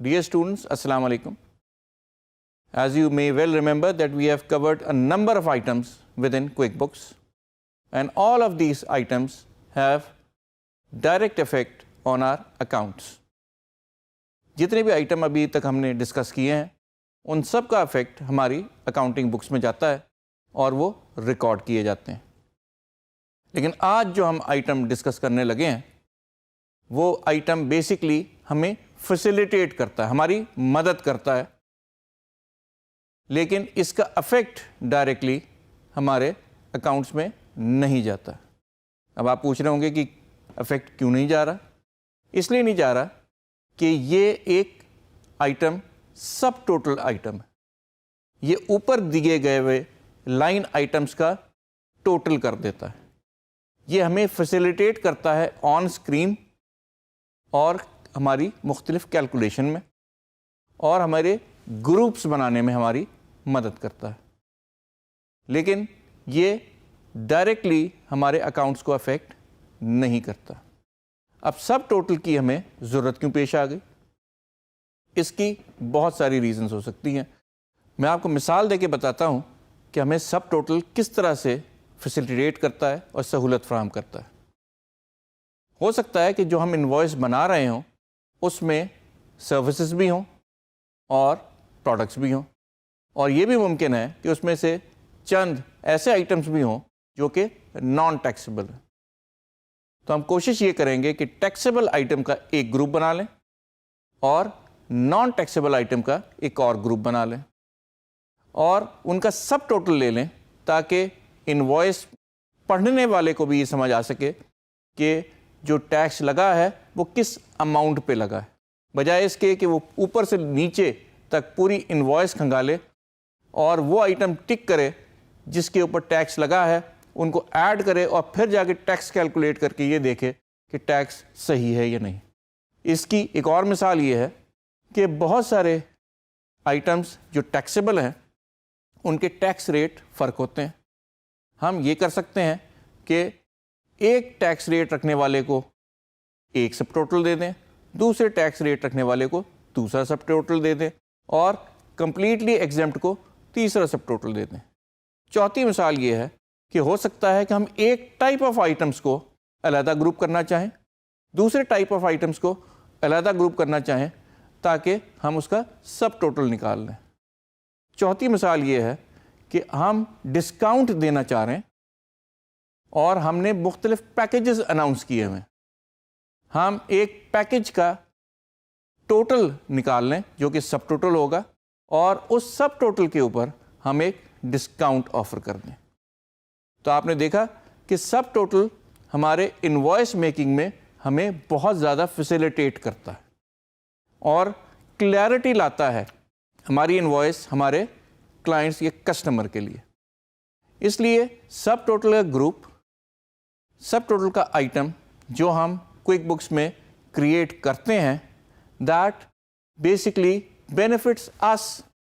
Dear students, Assalamu alaikum. As you may well remember that we have covered a number of items within QuickBooks, and all of these items have direct effect on our accounts. जितने भी item अभी तक हमने discuss किए हैं उन सब का इफेक्ट हमारी अकाउंटिंग बुक्स में जाता है और वो रिकॉर्ड किए जाते हैं. लेकिन आज जो हम आइटम डिस्कस करने लगे हैं वो आइटम बेसिकली हमें फैसिलिटेट करता है, हमारी मदद करता है, लेकिन इसका इफेक्ट डायरेक्टली हमारे अकाउंट्स में नहीं जाता. अब आप पूछ रहे होंगे कि इफेक्ट क्यों नहीं जा रहा. इसलिए नहीं जा रहा कि ये एक आइटम सब टोटल आइटम है. ये ऊपर दिए गए हुए लाइन आइटम्स का टोटल कर देता है. ये हमें फैसिलिटेट करता है ऑन स्क्रीन और हमारी मुख्तलिफ कैलकुलेशन में और हमारे ग्रुप्स बनाने में हमारी मदद करता है. लेकिन ये डायरेक्टली हमारे अकाउंट्स को अफेक्ट नहीं करता. अब सब टोटल की हमें ज़रूरत क्यों पेश आ गई? इसकी बहुत सारी रीज़न्स हो सकती हैं. मैं आपको मिसाल देके बताता हूँ कि हमें सब टोटल किस तरह से फैसिलिटेट करता है और सहूलत फराहम करता है. हो सकता है कि जो हम इनवॉइस बना रहे हों उसमें सर्विसेज भी हों और प्रोडक्ट्स भी हों, और ये भी मुमकिन है कि उसमें से चंद ऐसे आइटम्स भी हों जो कि नॉन टैक्सेबल हैं. तो हम कोशिश ये करेंगे कि टैक्सेबल आइटम का एक ग्रुप बना लें और नॉन टैक्सेबल आइटम का एक और ग्रुप बना लें और उनका सब टोटल ले लें ताकि इनवॉइस पढ़ने वाले को भी ये समझ आ सके कि जो टैक्स लगा है वो किस अमाउंट पे लगा है, बजाय इसके कि वो ऊपर से नीचे तक पूरी इनवॉइस खंगाले और वो आइटम टिक करे जिसके ऊपर टैक्स लगा है, उनको ऐड करे और फिर जाके टैक्स कैलकुलेट करके ये देखे कि टैक्स सही है या नहीं. इसकी एक और मिसाल ये है कि बहुत सारे आइटम्स जो टैक्सेबल हैं उनके टैक्स रेट फ़र्क होते हैं. हम ये कर सकते हैं कि एक टैक्स रेट रखने वाले को एक सब टोटल दे दें, दूसरे टैक्स रेट रखने वाले को दूसरा सब टोटल दे दें और कंप्लीटली एग्जेम्प्ट को तीसरा सब टोटल दे दें. चौथी मिसाल ये है कि हो सकता है कि हम एक टाइप ऑफ आइटम्स को अलहदा ग्रुप करना चाहें, दूसरे टाइप ऑफ आइटम्स को अलहदा ग्रुप करना चाहें ताकि हम उसका सब टोटल निकाल लें. चौथी मिसाल ये है कि हम डिस्काउंट देना चाह रहे हैं और हमने मुख्तलिफ पैकेजेस अनाउंस किए हुए हैं. हम एक पैकेज का टोटल निकाल लें जो कि सब टोटल होगा और उस सब टोटल के ऊपर हम एक डिस्काउंट ऑफ़र कर दें. तो आपने देखा कि सब टोटल हमारे इनवॉइस मेकिंग में हमें बहुत ज़्यादा फैसिलिटेट करता है और क्लैरिटी लाता है हमारी इनवॉइस हमारे क्लाइंट्स या कस्टमर के लिए. इसलिए सब टोटल का ग्रुप, सब टोटल का आइटम जो हम क्विक बुक्स में क्रिएट करते हैं, that basically benefits us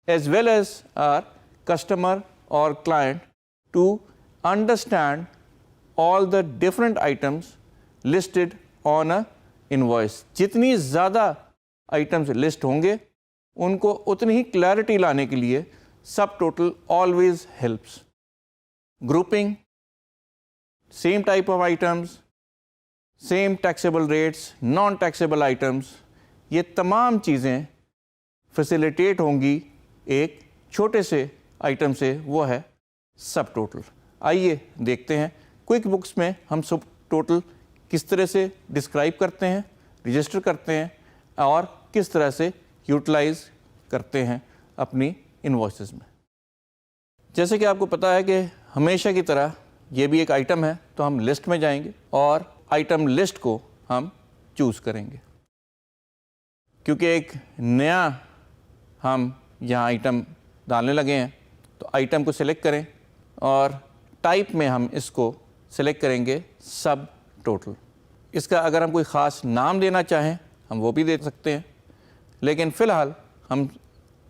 as well as our customer or client to understand all the different items listed on a invoice. जितनी ज़्यादा आइटम्स लिस्ट होंगे उनको उतनी ही क्लैरिटी लाने के लिए सब total always helps. Grouping, same type of items, same taxable rates, non taxable items, ये तमाम चीज़ें फैसिलिटेट होंगी एक छोटे से आइटम से, वो है सब टोटल. आइए देखते हैं क्विक बुक्स में हम सब टोटल किस तरह से डिस्क्राइब करते हैं, रजिस्टर करते हैं और किस तरह से यूटिलाइज करते हैं अपनी इनवॉइसेस में. जैसे कि आपको पता है कि हमेशा की तरह ये भी एक आइटम है, तो हम लिस्ट में जाएंगे और आइटम लिस्ट को हम चूज़ करेंगे. क्योंकि एक नया हम यहाँ आइटम डालने लगे हैं तो आइटम को सिलेक्ट करें और टाइप में हम इसको सिलेक्ट करेंगे सब टोटल. इसका अगर हम कोई ख़ास नाम देना चाहें हम वो भी दे सकते हैं, लेकिन फ़िलहाल हम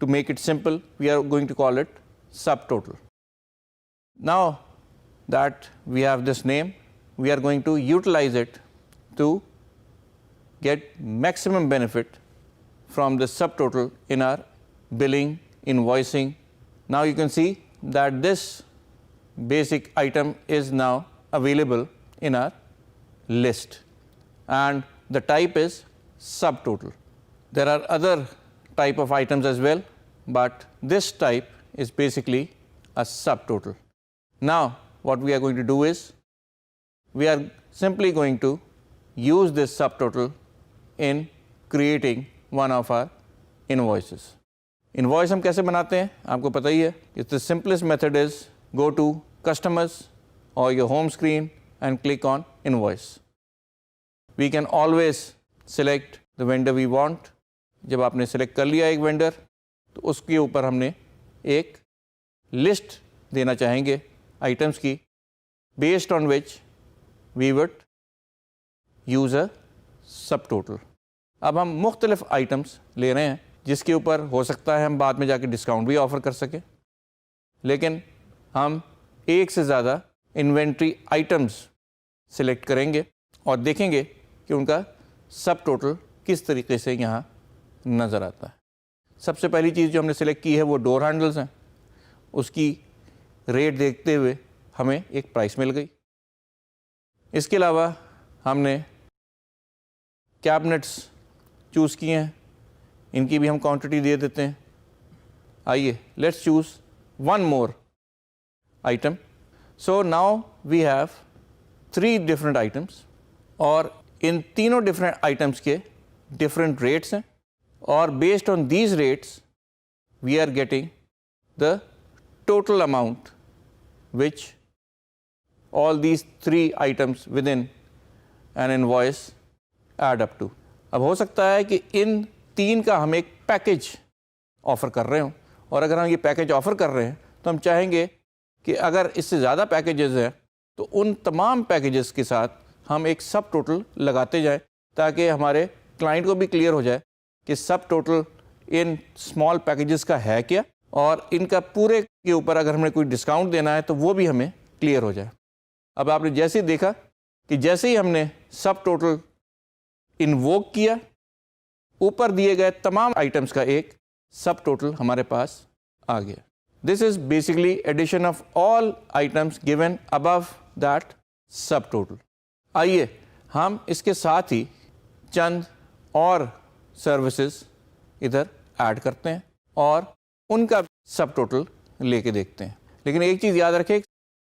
to make it simple we are going to call it subtotal. Now that we have this name, we are going to utilize it to get maximum benefit from the subtotal in our billing, invoicing. Now you can see that this basic item is now available in our list, and the type is subtotal. There are other type of items as well, but this type is basically a subtotal. Now what we are going to do is we are simply going to use this subtotal in creating one of our invoices. Invoice हम कैसे बनाते हैं आपको पता ही है. It's the simplest method is go to customers or your home screen and click on invoice. We can always select the vendor we want. जब आपने select कर लिया एक vendor तो उसके ऊपर हमने एक list देना चाहेंगे items की, based on which we would use a subtotal. अब हम मुख्तलिफ आइटम्स ले रहे हैं जिसके ऊपर हो सकता है हम बाद में जाके डिस्काउंट भी ऑफ़र कर सकें, लेकिन हम एक से ज़्यादा इन्वेंट्री आइटम्स सिलेक्ट करेंगे और देखेंगे कि उनका सब टोटल किस तरीके से यहाँ नज़र आता है. सबसे पहली चीज़ जो हमने सिलेक्ट की है वो डोर हैंडल्स हैं. उसकी रेट देखते हुए हमें एक प्राइस मिल गई. इसके अलावा हमने कैबिनेट्स चूज़ किए हैं, इनकी भी हम क्वांटिटी दे देते हैं. आइए let's choose one more item. So now we have 3 different items और इन तीनों डिफरेंट आइटम्स के डिफरेंट रेट्स हैं और based on these rates we are getting the total amount which all these 3 items within an invoice add up to. अब हो सकता है कि इन 3 का हम एक पैकेज ऑफ़र कर रहे हों, और अगर हम ये पैकेज ऑफ़र कर रहे हैं तो हम चाहेंगे कि अगर इससे ज़्यादा पैकेजेस हैं तो उन तमाम पैकेजेस के साथ हम एक सब टोटल लगाते जाएं ताकि हमारे क्लाइंट को भी क्लियर हो जाए कि सब टोटल इन स्मॉल पैकेजेस का है क्या, और इनका पूरे के ऊपर अगर हमें कोई डिस्काउंट देना है तो वो भी हमें क्लियर हो जाए. अब आपने जैसे ही देखा कि जैसे ही हमने सब टोटल इन्वोक किया, ऊपर दिए गए तमाम आइटम्स का एक सब टोटल हमारे पास आ गया. This is basically addition of all items given above that subtotal. आइए हम इसके साथ ही चंद और सर्विसेज इधर ऐड करते हैं और उनका सब टोटल लेके देखते हैं. लेकिन एक चीज़ याद रखें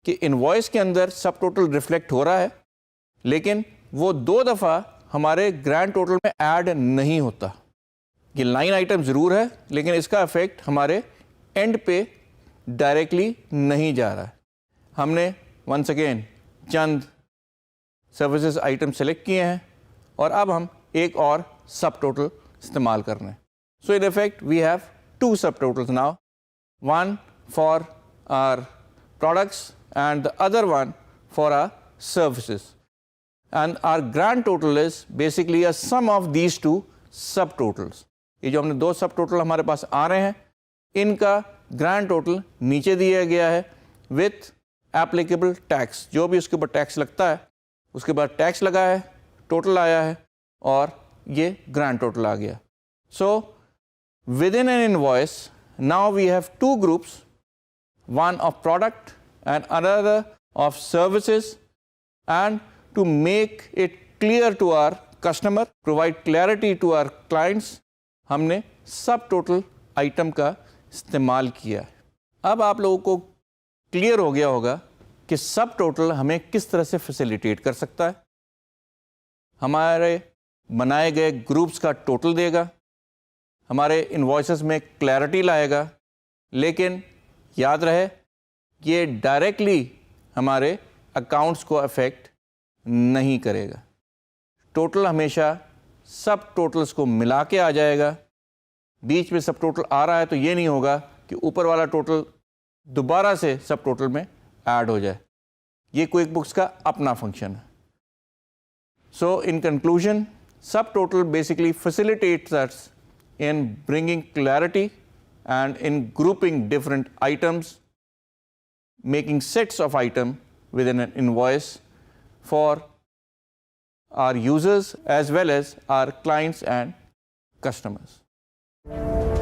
कि इनवॉइस के अंदर सब टोटल रिफ्लेक्ट हो रहा है, लेकिन वो 2 दफ़ा हमारे ग्रैंड टोटल में ऐड नहीं होता. ये लाइन आइटम ज़रूर है लेकिन इसका इफेक्ट हमारे एंड पे डायरेक्टली नहीं जा रहा है. हमने वंस अगेन चंद सर्विसेज आइटम सेलेक्ट किए हैं और अब हम एक और सब टोटल इस्तेमाल कर रहे हैं. So in effect we have 2 subtotals now, one for our products and the other one for our services, and our grand total is basically a sum of these 2 subtotals. ये जो हमने 2 सब total हमारे पास आ रहे हैं इनका grand total नीचे दिया गया है विथ एप्लीकेबल टैक्स. जो भी उसके ऊपर टैक्स लगता है उसके बाद टैक्स लगा है, टोटल आया है और ये ग्रैंड टोटल आ गया. So with in an invoice now we have 2 groups, one of product and another of services, and to make it clear to our customer, provide clarity to our clients, हमने सब total item का इस्तेमाल किया है. अब आप लोगों को क्लियर हो गया होगा कि सब टोटल हमें किस तरह से फैसिलिटेट कर सकता है. हमारे बनाए गए ग्रुप्स का टोटल देगा, हमारे इनवॉइसेस में क्लैरिटी लाएगा, लेकिन याद रहे ये डायरेक्टली हमारे अकाउंट्स को अफेक्ट नहीं करेगा. टोटल हमेशा सब टोटल्स को मिला के आ जाएगा. बीच में सब टोटल आ रहा है तो ये नहीं होगा कि ऊपर वाला टोटल दोबारा से सब टोटल में ऐड हो जाए. ये क्विक बुक्स का अपना फंक्शन है. सो इन कंक्लूजन, सब total basically facilitates us in bringing clarity and in grouping different items, making sets of items within an invoice for our users as well as our clients and customers. ہے۔